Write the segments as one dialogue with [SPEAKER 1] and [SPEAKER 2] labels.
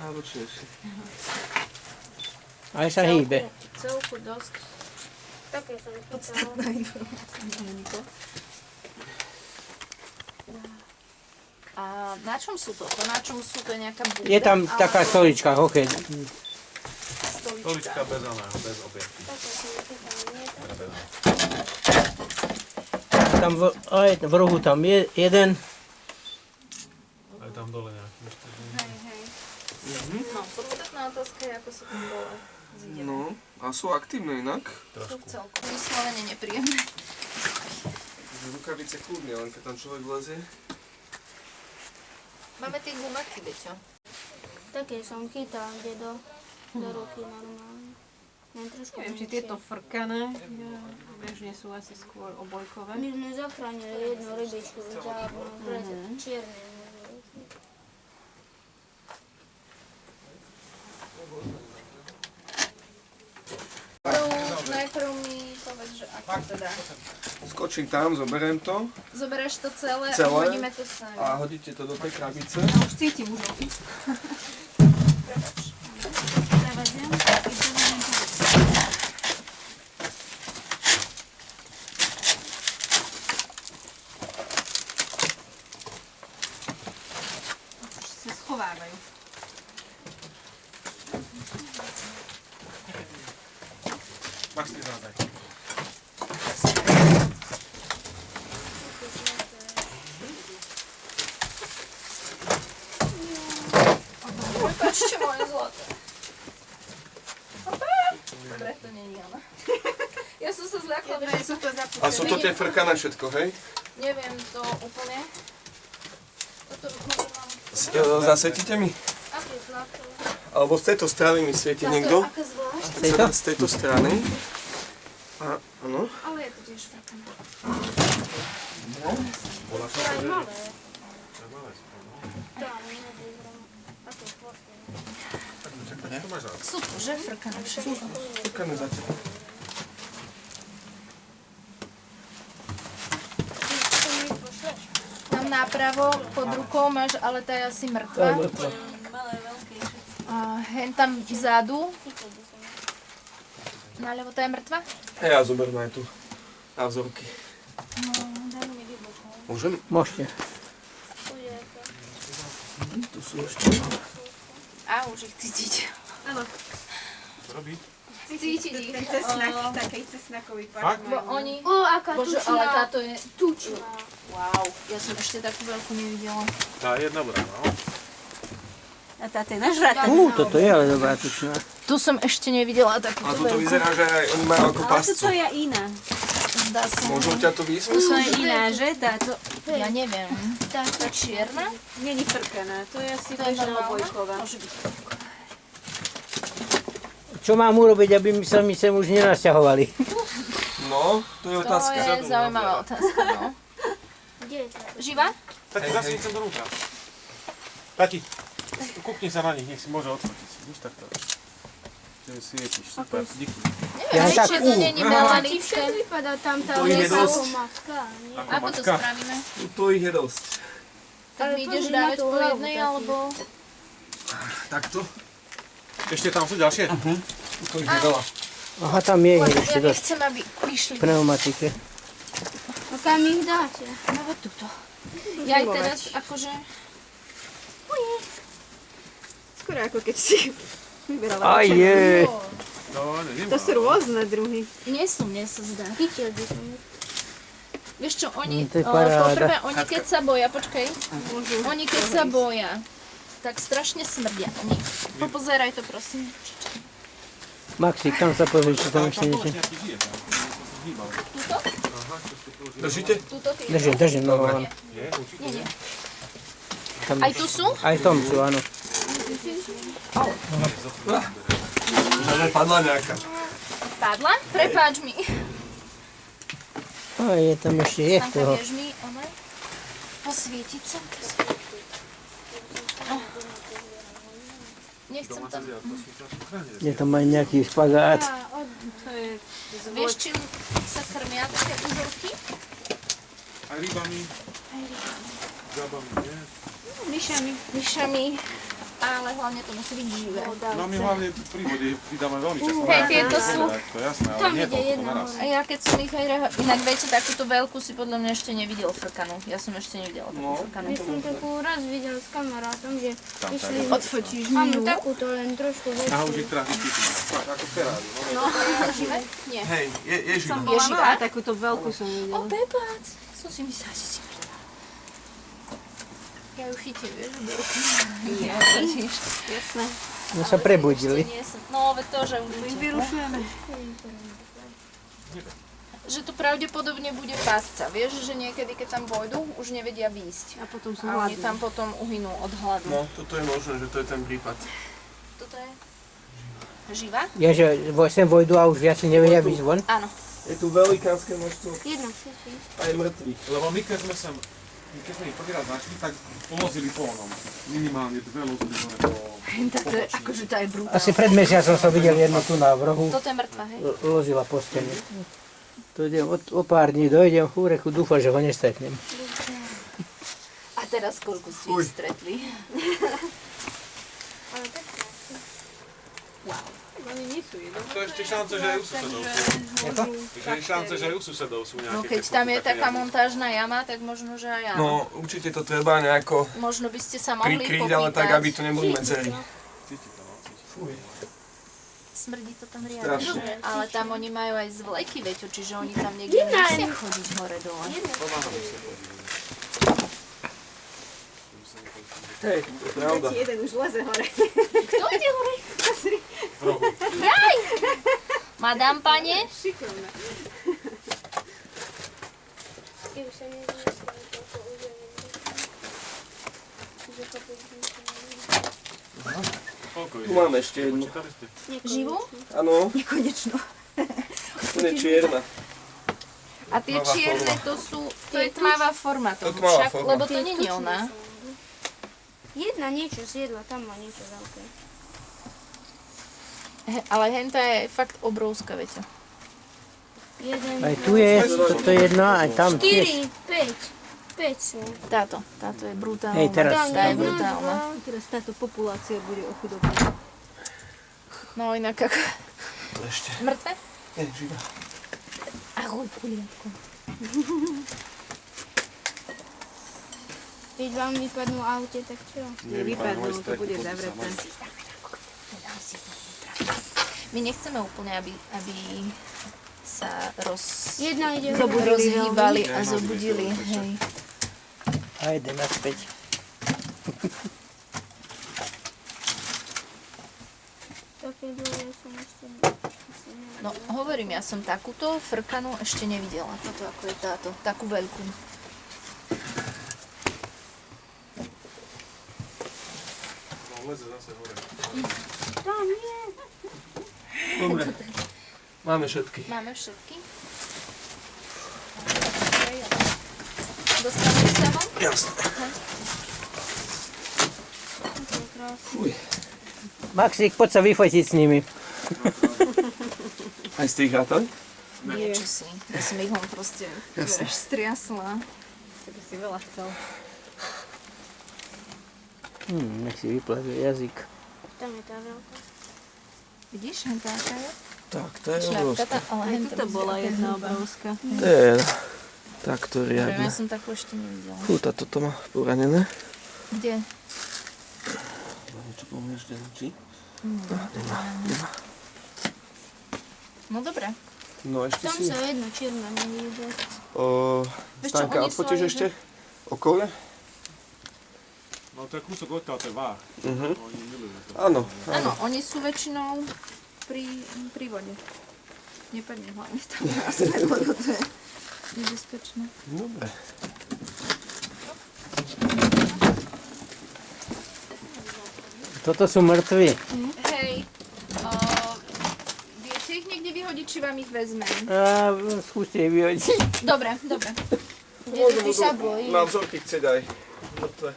[SPEAKER 1] Alebo širšie.
[SPEAKER 2] Aj sa hýbe.
[SPEAKER 3] Celku dosť
[SPEAKER 4] Také som
[SPEAKER 3] podstatná informácia. A na čom sú to? Na čom sú to nejaká búda?
[SPEAKER 2] Je tam taká stolička, hokej.
[SPEAKER 5] Stolička bez oného, bez objektu.
[SPEAKER 2] Tam v rohu tam je jeden.
[SPEAKER 5] Aj tam dole nejaký.
[SPEAKER 3] Hej. No, podstatná otázka je, ako sa tam dole zídeme.
[SPEAKER 1] No, a sú aktívne inak.
[SPEAKER 3] Sú celkom vyslovene nepríjemné.
[SPEAKER 1] Rukavice kľudne, len keď tam človek vlezie.
[SPEAKER 3] Máme tie gumaky, Beťo.
[SPEAKER 4] Také som chytal, kde do ruky normálne.
[SPEAKER 6] Neviem, či tieto frkané bežne sú asi skôr obojkové.
[SPEAKER 4] My sme zachránili jednu rybičku dávno, čierne.
[SPEAKER 3] Najprv mi povedz, že ako teda.
[SPEAKER 1] Skočím tam, zoberiem to
[SPEAKER 3] Zoberieš to celé a
[SPEAKER 1] Celé?
[SPEAKER 3] hodíme to sami.
[SPEAKER 1] a hodíte to do tej krabice.
[SPEAKER 6] Už cítim už oky. Už sa schovávajú.
[SPEAKER 5] Max, ty zadaj.
[SPEAKER 3] Prepačte moje zlaté. Dobre, to nie je Jana. Ja som sa zľakla, že
[SPEAKER 6] Sú to
[SPEAKER 1] A sú to tie frkané všetko, hej?
[SPEAKER 3] neviem to úplne. Toto možno mám...
[SPEAKER 1] Zasvetíte mi?
[SPEAKER 4] Aké zlato?
[SPEAKER 1] Alebo z tejto strany mi svieti niekto?
[SPEAKER 4] Aké zvlášť?
[SPEAKER 2] Tejto?
[SPEAKER 1] Z tejto strany. A, áno.
[SPEAKER 3] Ale je to tiež frkané.
[SPEAKER 4] To aj malé. Tam, aké chvosty.
[SPEAKER 3] Sú to, že? Frkané všetko.
[SPEAKER 1] Frkané zatiaľ.
[SPEAKER 3] Tam napravo pod rukou máš, ale tá je asi mŕtva. A hen tam vzadu. Naľavo tá je mŕtva?
[SPEAKER 1] Ja zoberiem aj tu. A vzorky. Môžem?
[SPEAKER 2] Môžete.
[SPEAKER 1] Tu sú ešte.
[SPEAKER 3] A už ich cítiť.
[SPEAKER 5] Čo robí?
[SPEAKER 3] Cítiť ich.
[SPEAKER 6] Ten cesnak, taký cesnakový
[SPEAKER 5] Fakt?
[SPEAKER 6] pach
[SPEAKER 3] Bo
[SPEAKER 6] majú.
[SPEAKER 3] oni...
[SPEAKER 4] Aká
[SPEAKER 3] Bože, ale
[SPEAKER 4] tučná.
[SPEAKER 3] táto je tučná. Wow, ja som ešte takú veľkú nevidela.
[SPEAKER 5] Tá je dobrá, no.
[SPEAKER 6] A táto je nažratá.
[SPEAKER 2] Toto je ale dobrá tučná.
[SPEAKER 3] Tu som ešte nevidela
[SPEAKER 1] A
[SPEAKER 3] takúto
[SPEAKER 1] toto
[SPEAKER 3] veľkú.
[SPEAKER 1] vyzerá, že aj oni majú ako
[SPEAKER 6] Ale
[SPEAKER 1] pascu.
[SPEAKER 6] toto je iná.
[SPEAKER 3] Zdá sa.
[SPEAKER 1] Môžem ťa to vysmiť?
[SPEAKER 6] To je iná, že? Táto
[SPEAKER 3] Ja neviem. Tá čierna?
[SPEAKER 6] není frkaná. To je asi
[SPEAKER 3] To je
[SPEAKER 6] bežná
[SPEAKER 3] normálna?
[SPEAKER 6] obojková.
[SPEAKER 3] Môže byť.
[SPEAKER 2] Čo mám urobiť, aby sa mi sem už nenasťahovali?
[SPEAKER 1] No, to je
[SPEAKER 3] To
[SPEAKER 1] otázka.
[SPEAKER 3] je zaujímavá otázka, no.
[SPEAKER 4] Kde je to?
[SPEAKER 3] Živá?
[SPEAKER 5] Tati, zasviť sem donútra. Tati, kúkni sa na nich, nech si môže odfotiť. Víš takto. Ty svietíš, super, díky.
[SPEAKER 2] Ja
[SPEAKER 3] Neviem,
[SPEAKER 2] tak,
[SPEAKER 3] či to není
[SPEAKER 4] Ti
[SPEAKER 3] melanické.
[SPEAKER 4] však vypadá tam tá
[SPEAKER 1] To ich je
[SPEAKER 4] lesa
[SPEAKER 1] dosť.
[SPEAKER 4] matka, nie?
[SPEAKER 5] Ako
[SPEAKER 3] Ako to
[SPEAKER 5] matka.
[SPEAKER 3] spravíme?
[SPEAKER 1] Tu ich je dosť.
[SPEAKER 3] Tak
[SPEAKER 4] Ale
[SPEAKER 3] mi ideš
[SPEAKER 4] pozri na
[SPEAKER 3] dávať
[SPEAKER 4] tú
[SPEAKER 3] po
[SPEAKER 4] hlavu
[SPEAKER 3] jednej,
[SPEAKER 4] taký.
[SPEAKER 3] alebo...
[SPEAKER 1] Takto?
[SPEAKER 5] Ešte tam sú ďalšie?
[SPEAKER 1] Tu ich je veľa.
[SPEAKER 2] Aha, tam je
[SPEAKER 3] Ja
[SPEAKER 2] ešte dosť.
[SPEAKER 3] nechcem, aby vyšli.
[SPEAKER 2] Pneumatike.
[SPEAKER 4] A kam ich dáte?
[SPEAKER 3] No tuto. Ja aj teraz akože...
[SPEAKER 6] Skoro ako keď si vyberala
[SPEAKER 2] Aj
[SPEAKER 6] večer.
[SPEAKER 2] je.
[SPEAKER 5] No, neviem.
[SPEAKER 6] To sú rôzne druhy.
[SPEAKER 3] Nie sú, mne sa zdá.
[SPEAKER 4] Chytil by som.
[SPEAKER 3] Vieš čo, oni,
[SPEAKER 2] To je paráda.
[SPEAKER 3] poprvé, oni keď sa boja, počkaj, oni keď sa boja, tak strašne smrdia. Oni, popozeraj to prosím.
[SPEAKER 2] Maxi, tam sa pozri, či tam ešte
[SPEAKER 5] Tam
[SPEAKER 2] niečo.
[SPEAKER 5] nejaký žije, tam. Sa hýbal.
[SPEAKER 3] Tuto?
[SPEAKER 1] Držíte?
[SPEAKER 3] Tuto ty.
[SPEAKER 2] Držím, no áno.
[SPEAKER 5] Je, určite.
[SPEAKER 3] Nie, nie.
[SPEAKER 2] Tam,
[SPEAKER 3] Aj tu sú?
[SPEAKER 2] aj v tom sú, áno.
[SPEAKER 1] Že padla nejaká.
[SPEAKER 3] Padla? Prepáč mi.
[SPEAKER 2] A je tam ešte je
[SPEAKER 3] Stanka,
[SPEAKER 2] toho.
[SPEAKER 3] vieš mi, ona? Posvietiť sa? Nechcem tam.
[SPEAKER 2] Je tam aj nejaký špagát.
[SPEAKER 6] To je
[SPEAKER 3] Vieš, čím sa krmia také úhorky?
[SPEAKER 5] Aj rybami. Žabami, nie?
[SPEAKER 6] myšami.
[SPEAKER 3] Myšami. ale hlavne to musí byť živé.
[SPEAKER 5] No my hlavne pri vode pridávame veľmi často.
[SPEAKER 3] Hej, tieto sú...
[SPEAKER 5] To je jasné, ale
[SPEAKER 4] Tam
[SPEAKER 5] nie
[SPEAKER 4] ide
[SPEAKER 5] toľko
[SPEAKER 4] jedna
[SPEAKER 5] naraz.
[SPEAKER 3] A ja keď som ich aj inak viete, takúto veľkú si podľa mňa ešte nevidel frkanú. Ja som ešte nevidela takú frkanú.
[SPEAKER 4] Ja som takú raz videl s kamarátom, že išli...
[SPEAKER 3] Odfotíš mi
[SPEAKER 4] Áno,
[SPEAKER 3] ju?
[SPEAKER 4] takúto, len trošku
[SPEAKER 5] A už
[SPEAKER 4] väčšiu.
[SPEAKER 5] ich teraz vypítim. Tak, ako Ferrari. No,
[SPEAKER 3] Živé? Nie.
[SPEAKER 1] Hej, je živá.
[SPEAKER 6] Som bola
[SPEAKER 3] živá?
[SPEAKER 6] malá, takúto veľkú som
[SPEAKER 3] O,
[SPEAKER 6] videla.
[SPEAKER 3] Pepac! Som si myslela, že si mŕtva. Ja ju chytím, vieš, do ruky.
[SPEAKER 6] Jasné.
[SPEAKER 2] No sa prebudili.
[SPEAKER 3] No, veď to, že už
[SPEAKER 6] My ich
[SPEAKER 3] určite.
[SPEAKER 6] vyrušujeme.
[SPEAKER 3] Že tu pravdepodobne bude pásca. Vieš, že niekedy, keď tam vojdu, už nevedia výjsť.
[SPEAKER 6] A potom sú
[SPEAKER 3] A oni
[SPEAKER 6] hladní.
[SPEAKER 3] tam potom uhynú od hladu.
[SPEAKER 1] No, toto je možné, že to je ten prípad.
[SPEAKER 3] Toto je živá?
[SPEAKER 2] Ja, že sem vojdu a už viac si nevedia výjsť von.
[SPEAKER 3] Áno.
[SPEAKER 1] Je tu velikánske množstvo
[SPEAKER 4] Jedna,
[SPEAKER 1] aj mŕtvych.
[SPEAKER 5] Lebo my keď sme ich prvý raz našli, tak lozili po onom. Minimálne dve lozili hore po...
[SPEAKER 3] To je, akože to je brutálne.
[SPEAKER 2] Asi pred mesiacom som videl jednu tu na rohu.
[SPEAKER 3] Toto je mŕtva, hej?
[SPEAKER 2] Lozila po stene. To idem, o pár dní dojdem, Húreku, dúfam, že ho nestretnem.
[SPEAKER 3] A teraz koľko ste ich stretli?
[SPEAKER 4] ale tak
[SPEAKER 6] Oni nie sú jedno.
[SPEAKER 5] To je ešte šance, že aj u susedov sú. Takže je šance, že aj u susedov sú nejaké...
[SPEAKER 3] No keď tam je taká montážna jama, tak možno, že aj áno.
[SPEAKER 1] No, určite to treba nejako
[SPEAKER 3] Možno by ste sa mohli
[SPEAKER 1] prikryť,
[SPEAKER 3] popýtať.
[SPEAKER 1] ale tak, aby to neboli medzery. Fuj.
[SPEAKER 3] Smrdí to tam riadne.
[SPEAKER 1] Strašne.
[SPEAKER 3] Ale tam oni majú aj zvleky, veď, čiže oni tam niekde musia chodiť hore dole.
[SPEAKER 1] Hej, to je pravda.
[SPEAKER 6] Jeden už leze hore.
[SPEAKER 3] Kto ide hore? Jaj! Madame, pane?
[SPEAKER 6] Šikovná.
[SPEAKER 4] keď už sa nezmysleli, toľko už je že to
[SPEAKER 5] Koľko
[SPEAKER 1] Tu máme ešte jednu.
[SPEAKER 5] Počítali ste?
[SPEAKER 3] Živú?
[SPEAKER 1] Áno,
[SPEAKER 3] Nekonečno.
[SPEAKER 1] to je čierna.
[SPEAKER 3] A tie
[SPEAKER 1] Tmavá
[SPEAKER 3] čierne, to je tmavá forma toho
[SPEAKER 1] tmavá
[SPEAKER 3] však,
[SPEAKER 1] forma.
[SPEAKER 3] lebo to nie je ona.
[SPEAKER 4] Jedna niečo zjedla, tam má niečo veľké.
[SPEAKER 3] Ale henta je fakt obrovská, viete.
[SPEAKER 4] Jeden,
[SPEAKER 2] Aj tu je, toto je jedna, aj tam tiež.
[SPEAKER 4] 5 sú.
[SPEAKER 3] Táto je brutálna.
[SPEAKER 2] Hej, teraz.
[SPEAKER 3] Tá je brutálna.
[SPEAKER 6] Teraz táto populácia bude ochudobná.
[SPEAKER 3] No inak ako...
[SPEAKER 1] To ešte.
[SPEAKER 3] Mŕtve?
[SPEAKER 1] Nie, živá.
[SPEAKER 3] Ahoj, kuliatko.
[SPEAKER 4] Keď vám vypadnú v aute, tak čo?
[SPEAKER 6] Nevypadnú, to bude zavreté.
[SPEAKER 3] My nechceme úplne, aby sa
[SPEAKER 4] Jedna ide
[SPEAKER 3] rozhýbali a zobudili. Hej.
[SPEAKER 2] A jeden naspäť.
[SPEAKER 4] také dlhé som ešte
[SPEAKER 3] No, hovorím, ja som takúto frkanú ešte nevidela. Toto ako je táto, takú veľkú.
[SPEAKER 5] No, leze zase hore.
[SPEAKER 4] Tam je.
[SPEAKER 1] Dobre. Máme všetky.
[SPEAKER 3] Máme všetky? Dostaneme sa von?
[SPEAKER 1] Jasné.
[SPEAKER 4] To je krásne.
[SPEAKER 1] Uj.
[SPEAKER 2] Maxík, poď sa vyfotiť s nimi.
[SPEAKER 1] Aj ste ich rátali?
[SPEAKER 3] Nie, čo si. Ja som ich len proste až striasla.
[SPEAKER 6] To by si veľa chcel.
[SPEAKER 2] Nech si vyplazuje jazyk.
[SPEAKER 4] Tam je tá veľká.
[SPEAKER 3] Vidíš, henta aká je?
[SPEAKER 1] Tak, to je
[SPEAKER 3] Šľapka
[SPEAKER 1] obrovské.
[SPEAKER 3] tá, ale
[SPEAKER 6] Aj
[SPEAKER 3] henta
[SPEAKER 6] toto bola jedna obrovská.
[SPEAKER 1] To je takto
[SPEAKER 3] Ja
[SPEAKER 1] riadne.
[SPEAKER 3] som takú ešte nevidela.
[SPEAKER 1] Fú, táto to má poranené.
[SPEAKER 3] Kde?
[SPEAKER 1] Čo povieš, či?
[SPEAKER 3] No dobre.
[SPEAKER 1] No ešte
[SPEAKER 4] Tam
[SPEAKER 1] si...
[SPEAKER 4] sa jedna čierna nevidí.
[SPEAKER 3] Vieš čo,
[SPEAKER 1] Stanka,
[SPEAKER 3] oni sú
[SPEAKER 1] odfotíš
[SPEAKER 3] aj,
[SPEAKER 1] ešte okolie?
[SPEAKER 5] No to je kúsok odtiaľ, to je váh.
[SPEAKER 1] Mhm.
[SPEAKER 5] Oni milujú to.
[SPEAKER 1] Áno.
[SPEAKER 3] Áno, oni sú väčšinou pri vode. Nepadne hlavne tam na svetlo, to je nebezpečné.
[SPEAKER 1] Dobre.
[SPEAKER 2] Toto sú mŕtvi.
[SPEAKER 3] Hej, viete ich niekde vyhodiť, či vám ich vezmem?
[SPEAKER 2] A skúste ich vyhodiť.
[SPEAKER 3] Dobre, dobre.
[SPEAKER 4] Ty sa bojí.
[SPEAKER 1] Mám vzorky chceť aj. Mŕtve.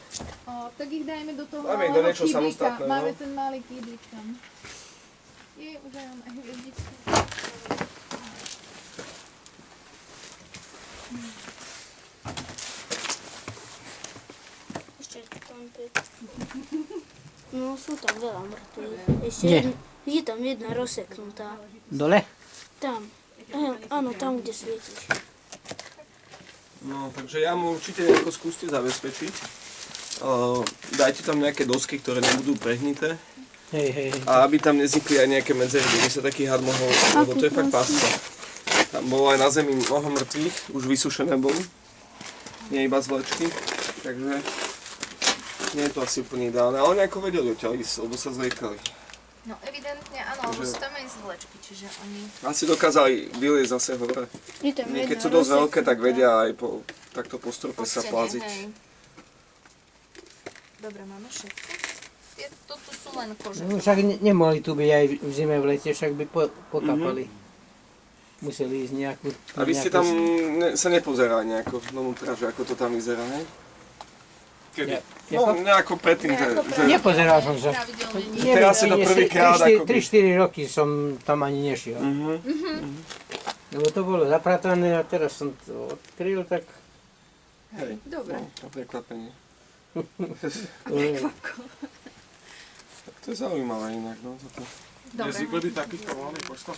[SPEAKER 3] Tak ich dajme do toho
[SPEAKER 1] Dáme ich do
[SPEAKER 3] malého
[SPEAKER 1] niečoho
[SPEAKER 3] kýblika.
[SPEAKER 1] samostatného.
[SPEAKER 3] Máme ten malý kýblik tam. Je, už aj mám aj hviezdičku.
[SPEAKER 4] Ešte tam 5. No sú tam veľa mŕtvych. Ešte
[SPEAKER 2] Nie.
[SPEAKER 4] je tam jedna rozseknutá.
[SPEAKER 2] Dole?
[SPEAKER 4] Tam. Áno, tam, kde svietíš.
[SPEAKER 1] No, takže ja mu určite nejako skúste zabezpečiť. Dajte tam nejaké dosky, ktoré nebudú prehnité.
[SPEAKER 2] Hej.
[SPEAKER 1] A aby tam neznikli aj nejaké medzery, kde by sa taký had mohol, lebo to je fakt pásca. Tam bolo aj na zemi mnoho mŕtvych, už vysušené boli. Nie iba z vlečky, takže nie je to asi úplne ideálne, ale nejako vedeli odtiaľ ísť, lebo sa zliekali.
[SPEAKER 3] No evidentne áno, lebo sú tam aj z vlečky, čiže oni...
[SPEAKER 1] Asi dokázali vyliezť zase hore.
[SPEAKER 4] Je tam
[SPEAKER 1] Nie, keď
[SPEAKER 4] jedna
[SPEAKER 1] sú dosť veľké, tak
[SPEAKER 4] rozseknutá.
[SPEAKER 1] vedia aj takto po strope sa
[SPEAKER 3] Postene,
[SPEAKER 1] pláziť.
[SPEAKER 3] hej. Dobre, máme všetko. Toto sú len kože.
[SPEAKER 2] No, však nemohli tu byť aj v zime v lete, však by potápali. Museli ísť nejakú...
[SPEAKER 1] A vy ste tam sa nepozerali nejako dovnútra, že ako to tam vyzerá, hej?
[SPEAKER 5] Kedy?
[SPEAKER 1] No, nejako predtým, že...
[SPEAKER 2] Nepozeral som sa.
[SPEAKER 3] Pravidelne nie.
[SPEAKER 2] Neviem,
[SPEAKER 1] Teraz je to prvýkrát akoby.
[SPEAKER 2] 3-4 roky som tam ani nešiel. Lebo to bolo zapratané a teraz som to odkryl, tak...
[SPEAKER 1] Hej,
[SPEAKER 3] Dobre.
[SPEAKER 1] no, to prekvapenie.
[SPEAKER 2] To je,
[SPEAKER 1] To je zaujímavé inak, no toto.
[SPEAKER 5] Je
[SPEAKER 3] Dobre.
[SPEAKER 5] zvykli byť takýchto voľných poštov?